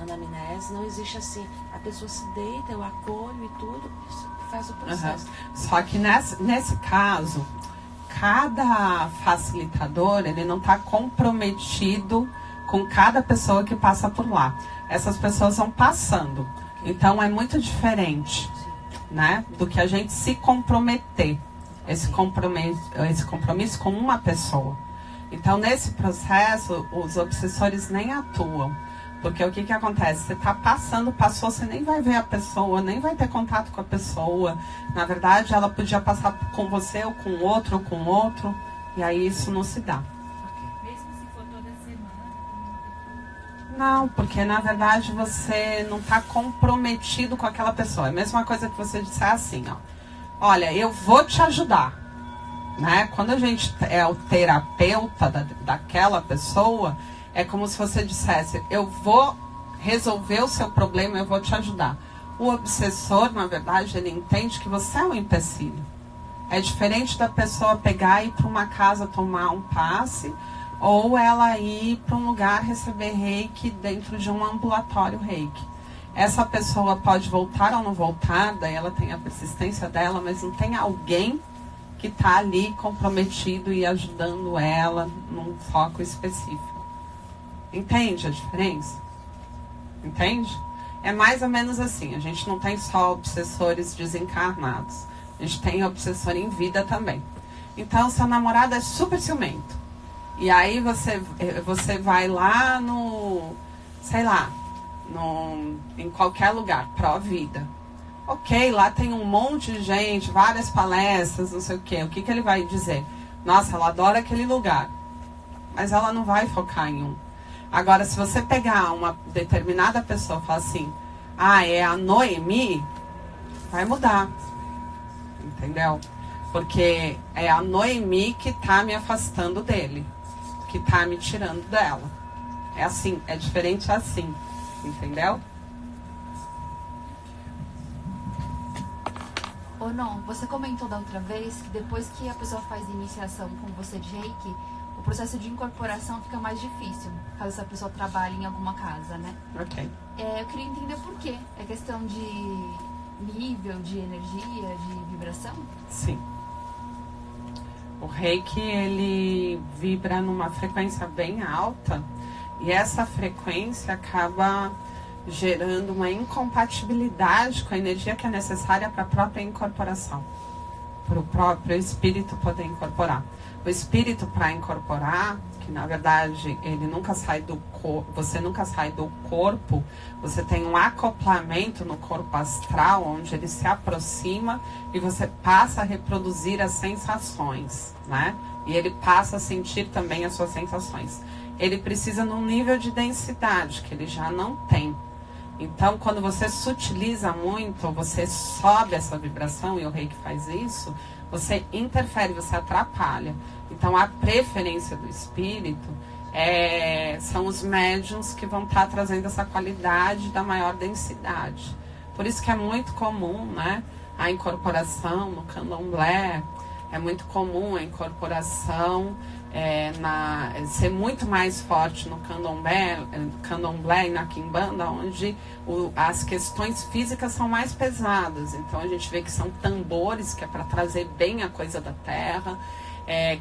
anamnese, não existe assim, a pessoa se deita, eu acolho e tudo, faz o processo. Uhum. Só que nesse caso, cada facilitador, ele não está comprometido com cada pessoa que passa por lá. Essas pessoas vão passando. Então é muito diferente, né, do que a gente se comprometer. Esse compromisso com uma pessoa. Então, nesse processo, os obsessores nem atuam. Porque o que acontece? Você está passou, você nem vai ver a pessoa, nem vai ter contato com a pessoa. Na verdade, ela podia passar com você, ou com outro, e aí isso não se dá. Mesmo se for toda semana? Não, porque na verdade você não está comprometido com aquela pessoa. É a mesma coisa que você disser assim, ó. Olha, eu vou te ajudar. Né? Quando a gente é o terapeuta daquela pessoa, é como se você dissesse, eu vou resolver o seu problema, eu vou te ajudar. O obsessor, na verdade, ele entende que você é um empecilho. É diferente da pessoa pegar e ir para uma casa tomar um passe, ou ela ir para um lugar receber reiki dentro de um ambulatório reiki. Essa pessoa pode voltar ou não voltar, daí ela tem a persistência dela, mas não tem alguém que está ali comprometido e ajudando ela num foco específico. Entende a diferença? Entende? É mais ou menos assim, a gente não tem só obsessores desencarnados. A gente tem obsessor em vida também. Então, seu namorado é super ciumento. E aí você vai lá no, sei lá, em qualquer lugar, pró-vida. Ok, lá tem um monte de gente, várias palestras, não sei o quê. O que ele vai dizer? Nossa, ela adora aquele lugar. Mas ela não vai focar em um. Agora, se você pegar uma determinada pessoa e falar assim, é a Noemi, vai mudar. Entendeu? Porque é a Noemi que está me afastando dele. Que está me tirando dela. É assim, é diferente assim. Entendeu? Ou não, você comentou da outra vez que depois que a pessoa faz iniciação com você de reiki, o processo de incorporação fica mais difícil, caso essa pessoa trabalhe em alguma casa, né? Ok. Eu queria entender por quê. É questão de nível, de energia, de vibração? Sim. O reiki, ele vibra numa frequência bem alta e essa frequência acaba gerando uma incompatibilidade com a energia que é necessária para a própria incorporação, para o próprio espírito poder incorporar. O espírito, para incorporar, que na verdade ele nunca sai do corpo, você nunca sai do corpo, você tem um acoplamento no corpo astral, onde ele se aproxima e você passa a reproduzir as sensações, né? E ele passa a sentir também as suas sensações. Ele precisa num nível de densidade que ele já não tem. Então, quando você sutiliza muito, você sobe essa vibração, e o reiki faz isso, você interfere, você atrapalha. Então, a preferência do espírito são os médiuns que vão estar trazendo essa qualidade da maior densidade. Por isso que é muito comum, né, a incorporação no candomblé, é muito comum a incorporação ser muito mais forte no candomblé e na quimbanda, onde as questões físicas são mais pesadas. Então a gente vê que são tambores, que é para trazer bem a coisa da terra,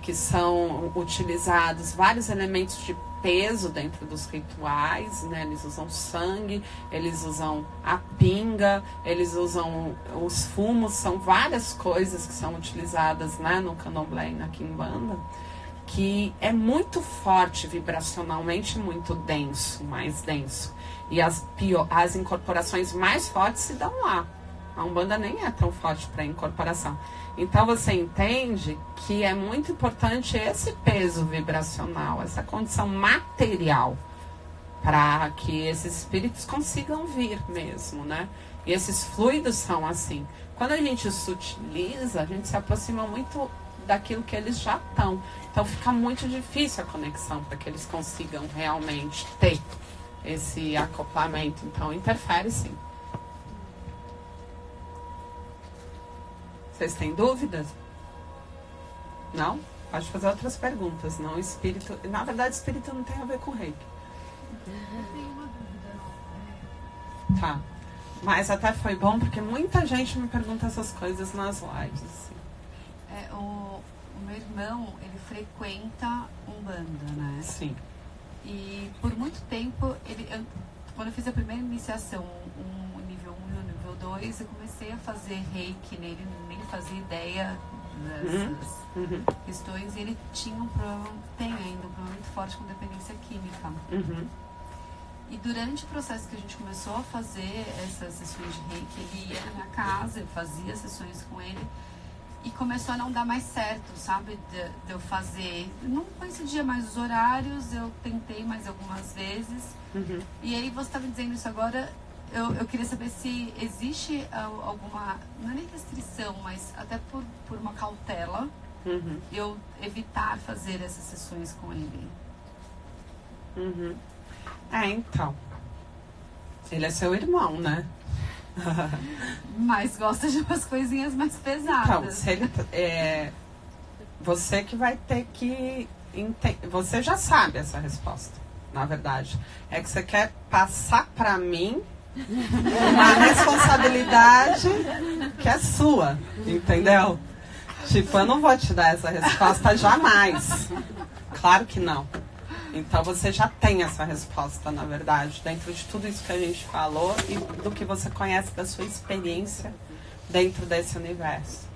que são utilizados vários elementos de peso dentro dos rituais, né? Eles usam sangue, eles usam a pinga, eles usam os fumos, são várias coisas que são utilizadas, né, no candomblé e na quimbanda, que é muito forte vibracionalmente, muito denso, mais denso. E as incorporações mais fortes se dão lá. A Umbanda nem é tão forte para incorporação. Então você entende que é muito importante esse peso vibracional, essa condição material, para que esses espíritos consigam vir mesmo, né? E esses fluidos são assim. Quando a gente sutiliza, a gente se aproxima muito daquilo que eles já estão. Então fica muito difícil a conexão para que eles consigam realmente ter esse acoplamento. Então interfere sim. Vocês têm dúvidas? Não? Pode fazer outras perguntas. Não, espírito. Na verdade, espírito não tem a ver com reiki. Eu tenho uma dúvida. Tá. Mas até foi bom porque muita gente me pergunta essas coisas nas lives. Assim. O meu irmão, ele frequenta Umbanda, né? Sim. E por muito tempo, quando eu fiz a primeira iniciação, um nível 1 e um nível 2, eu comecei a fazer reiki nele, nem fazia ideia dessas questões. E ele tinha um problema, tem ainda um problema muito forte com dependência química. E durante o processo que a gente começou a fazer essas sessões de reiki, ele ia na minha casa, eu fazia sessões com ele. E começou a não dar mais certo, sabe? De eu fazer. Não coincidia mais os horários, eu tentei mais algumas vezes. E aí você estava dizendo isso agora, eu queria saber se existe alguma, não é nem restrição, mas até por uma cautela, eu evitar fazer essas sessões com ele. Então. Ele é seu irmão, né? Mas gosta de umas coisinhas mais pesadas. Então, se ele, você que vai ter que... Você já sabe essa resposta, na verdade. É que você quer passar pra mim uma responsabilidade que é sua, entendeu? Tipo, eu não vou te dar essa resposta jamais. Claro que não. Então você já tem essa resposta, na verdade, dentro de tudo isso que a gente falou e do que você conhece da sua experiência dentro desse universo.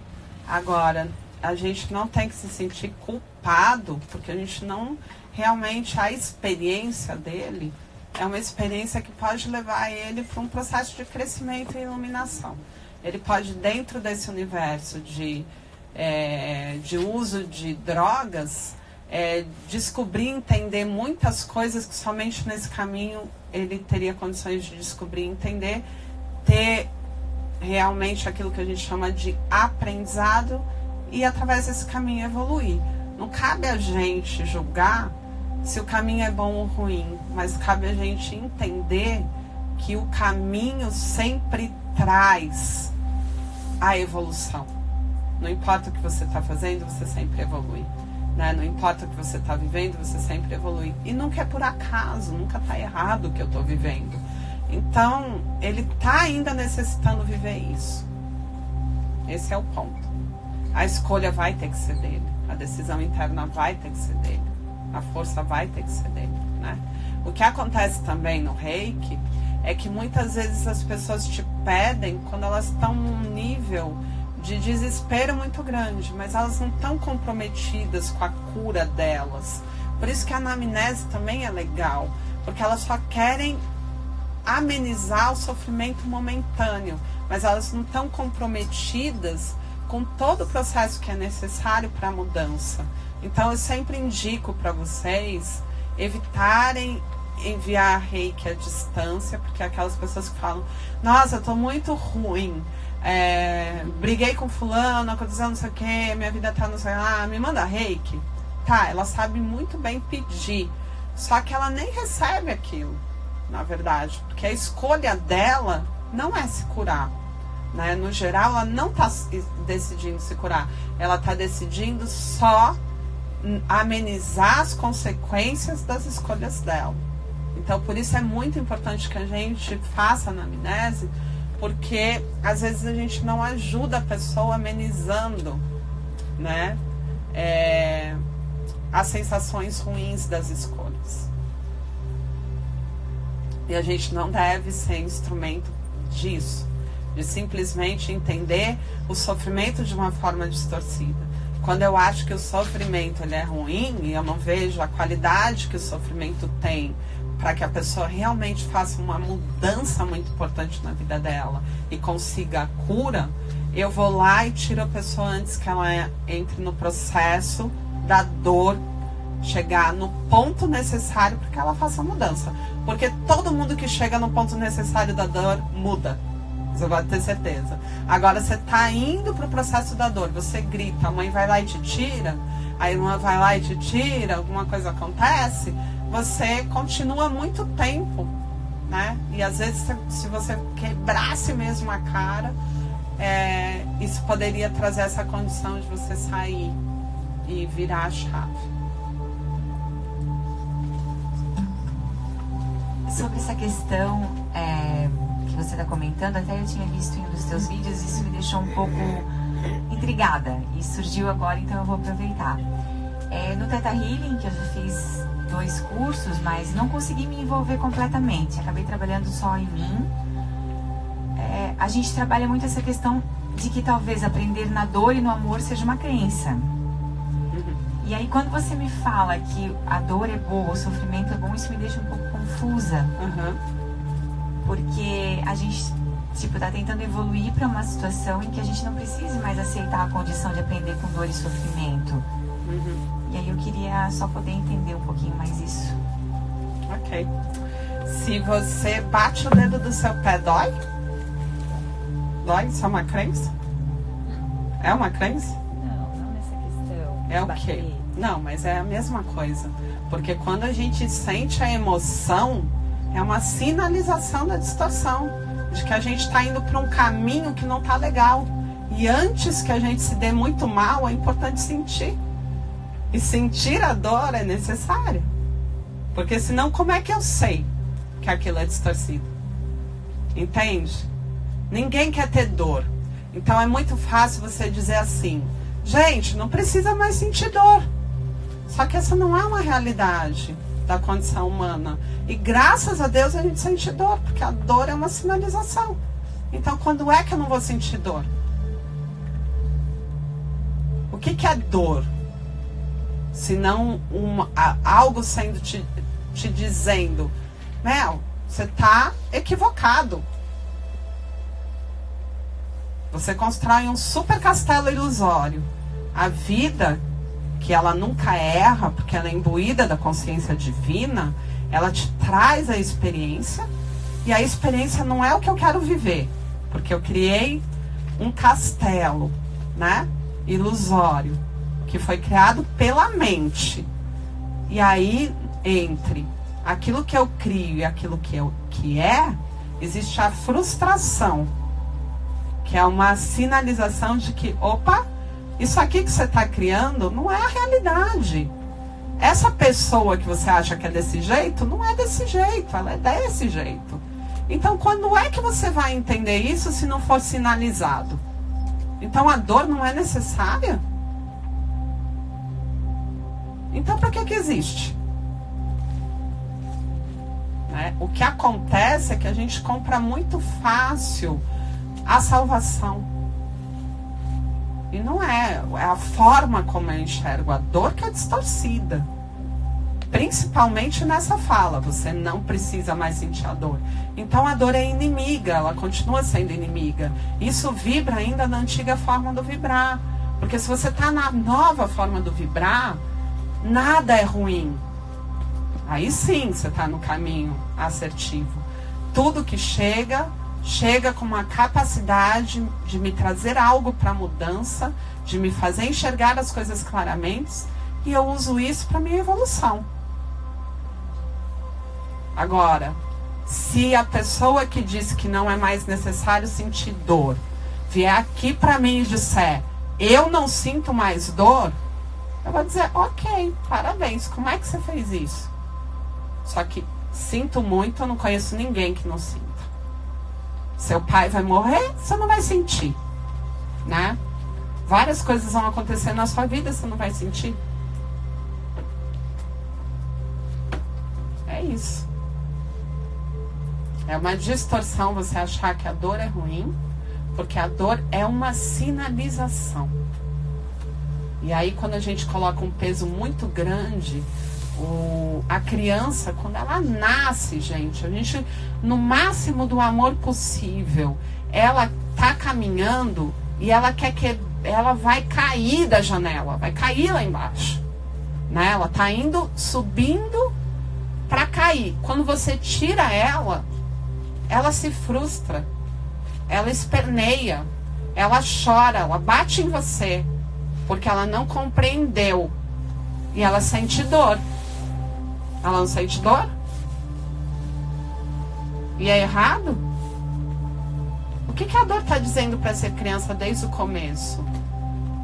Agora, a gente não tem que se sentir culpado, porque a gente não... Realmente, a experiência dele é uma experiência que pode levar ele para um processo de crescimento e iluminação. Ele pode, dentro desse universo de uso de drogas, descobrir, entender muitas coisas que somente nesse caminho ele teria condições de descobrir e entender, ter realmente aquilo que a gente chama de aprendizado e através desse caminho evoluir. Não cabe a gente julgar se o caminho é bom ou ruim, mas cabe a gente entender que o caminho sempre traz a evolução. Não importa o que você está fazendo, você sempre evolui. Né? Não importa o que você está vivendo, você sempre evolui. E nunca é por acaso, nunca está errado o que eu estou vivendo. Então, ele está ainda necessitando viver isso. Esse é o ponto. A escolha vai ter que ser dele. A decisão interna vai ter que ser dele. A força vai ter que ser dele. Né? O que acontece também no Reiki é que muitas vezes as pessoas te pedem quando elas estão num nível de desespero muito grande, mas elas não estão comprometidas com a cura delas. Por isso que a anamnese também é legal, porque elas só querem amenizar o sofrimento momentâneo, mas elas não estão comprometidas com todo o processo que é necessário para a mudança. Então eu sempre indico para vocês evitarem enviar reiki à distância, porque aquelas pessoas que falam, nossa, eu tô muito ruim, briguei com fulano, aconteceu não sei o que, minha vida tá não sei lá, me manda reiki. Tá, ela sabe muito bem pedir, só que ela nem recebe aquilo, na verdade, porque a escolha dela não é se curar. Né? No geral, ela não está decidindo se curar, ela está decidindo só amenizar as consequências das escolhas dela. Então, por isso é muito importante que a gente faça a anamnese, porque às vezes a gente não ajuda a pessoa amenizando, né, as sensações ruins das escolhas. E a gente não deve ser instrumento disso, de simplesmente entender o sofrimento de uma forma distorcida. Quando eu acho que o sofrimento ele é ruim e eu não vejo a qualidade que o sofrimento tem para que a pessoa realmente faça uma mudança muito importante na vida dela e consiga a cura, eu vou lá e tiro a pessoa antes que ela entre no processo da dor, chegar no ponto necessário para que ela faça a mudança. Porque todo mundo que chega no ponto necessário da dor muda. Você vai ter certeza. Agora, você está indo para o processo da dor, você grita, a mãe vai lá e te tira, a irmã vai lá e te tira, alguma coisa acontece, você continua muito tempo, né? E às vezes, se você quebrasse mesmo a cara, isso poderia trazer essa condição de você sair e virar a chave. Sobre essa questão que você está comentando, até eu tinha visto em um dos teus vídeos, isso me deixou um pouco intrigada e surgiu agora, então eu vou aproveitar. No Theta Healing, que eu já fiz 2 cursos, mas não consegui me envolver completamente, acabei trabalhando só em mim. A gente trabalha muito essa questão de que talvez aprender na dor e no amor seja uma crença. E aí quando você me fala que a dor é boa, o sofrimento é bom, isso me deixa um pouco confusa. Porque a gente tá tentando evoluir para uma situação em que a gente não precise mais aceitar a condição de aprender com dor e sofrimento. E aí eu queria só poder entender um pouquinho mais isso. Ok. Se você bate o dedo do seu pé, dói? Dói? Isso é uma crença? É uma crença? Não nessa questão. É o quê? Não, mas é a mesma coisa. Porque quando a gente sente a emoção, é uma sinalização da distorção. De que a gente está indo para um caminho que não está legal. E antes que a gente se dê muito mal, é importante sentir. E sentir a dor é necessário. Porque senão, como é que eu sei que aquilo é distorcido? Entende? Ninguém quer ter dor. Então é muito fácil você dizer assim, gente, não precisa mais sentir dor. Só que essa não é uma realidade da condição humana. E graças a Deus a gente sente dor, porque a dor é uma sinalização. Então quando é que eu não vou sentir dor? O que é dor? Se não algo sendo te dizendo, Mel, você está equivocado. Você constrói um super castelo ilusório. A vida, que ela nunca erra, porque ela é imbuída da consciência divina, ela te traz a experiência, e a experiência não é o que eu quero viver, porque eu criei um castelo, né, ilusório, que foi criado pela mente. E aí, entre aquilo que eu crio e aquilo que é, existe a frustração, que é uma sinalização de que, opa, isso aqui que você está criando não é a realidade. Essa pessoa que você acha que é desse jeito, não é desse jeito, ela é desse jeito. Então, quando é que você vai entender isso se não for sinalizado? Então, a dor não é necessária? Então, para que existe? Né? O que acontece é que a gente compra muito fácil a salvação. E não é a forma como eu enxergo a dor que é distorcida. Principalmente nessa fala, você não precisa mais sentir a dor. Então a dor é inimiga, ela continua sendo inimiga. Isso vibra ainda na antiga forma do vibrar. Porque se você está na nova forma do vibrar, nada é ruim. Aí sim você está no caminho assertivo. Tudo que chega com uma capacidade de me trazer algo para mudança, de me fazer enxergar as coisas claramente, e eu uso isso para minha evolução. Agora, se a pessoa que disse que não é mais necessário sentir dor, vier aqui para mim e disser, eu não sinto mais dor, eu vou dizer, ok, parabéns, como é que você fez isso? Só que, sinto muito, eu não conheço ninguém que não sinta. Seu pai vai morrer, você não vai sentir, né? Várias coisas vão acontecer na sua vida, você não vai sentir. É isso. É uma distorção você achar que a dor é ruim, porque a dor é uma sinalização. E aí, quando a gente coloca um peso muito grande, a criança, quando ela nasce, gente, no máximo do amor possível, ela tá caminhando e ela ela vai cair da janela, vai cair lá embaixo, né? Ela tá subindo para cair. Quando você tira ela se frustra, ela esperneia, ela chora, ela bate em você, porque ela não compreendeu e ela sente dor. Ela não sente dor? E é errado? O que a dor está dizendo para essa criança desde o começo?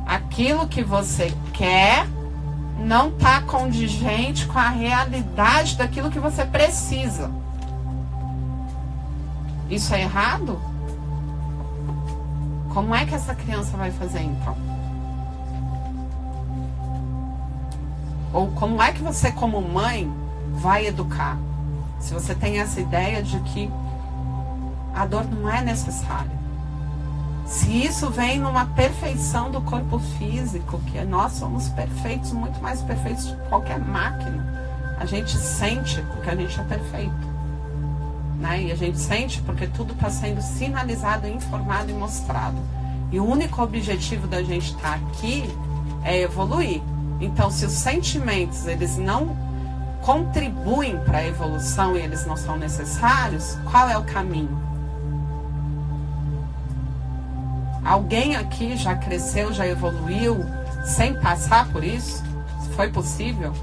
Aquilo que você quer não está condigente com a realidade daquilo que você precisa. Isso é errado? Como é que essa criança vai fazer então? Ou como é que você, como mãe, vai educar? Se você tem essa ideia de que a dor não é necessária. Se isso vem numa perfeição do corpo físico, que nós somos perfeitos, muito mais perfeitos que qualquer máquina. A gente sente porque a gente é perfeito. Né? E a gente sente porque tudo está sendo sinalizado, informado e mostrado. E o único objetivo da gente estar aqui é evoluir. Então, se os sentimentos eles não contribuem para a evolução e eles não são necessários, qual é o caminho? Alguém aqui já cresceu, já evoluiu sem passar por isso? Foi possível?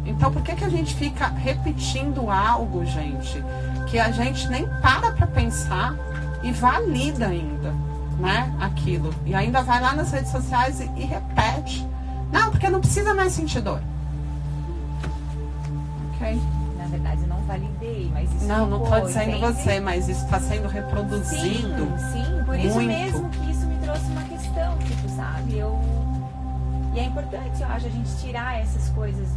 Então, por que a gente fica repetindo algo, gente, que a gente nem para pensar e valida ainda, né, aquilo? E ainda vai lá nas redes sociais e repete. Não, porque não precisa mais sentir dor. Ok? Na verdade, eu não validei, mas isso não estou dizendo você, mas isso está sendo reproduzido. Sim, por isso muito. mesmo que isso me trouxe uma questão, tipo, sabe? E é importante, eu acho, a gente tirar essas coisas.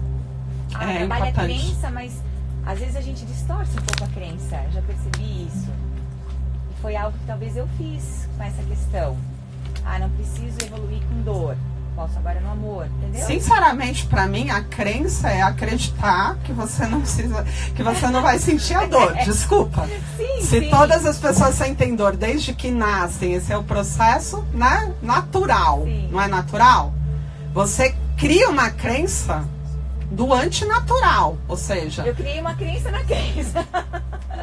Trabalha importante. A crença, mas às vezes a gente distorce um pouco a crença. Eu já percebi isso. E foi algo que talvez eu fiz com essa questão. Não preciso evoluir com dor. posso agora no amor, entendeu? Sinceramente, pra mim, a crença é acreditar que você não precisa, que você não vai sentir a dor. Desculpa. Sim, Se todas as pessoas sentem dor desde que nascem, esse é o processo, né, natural. Sim. Não é natural? Você cria uma crença do antinatural, ou seja... Eu criei uma crença na crença.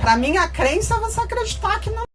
Pra mim, a crença é você acreditar que não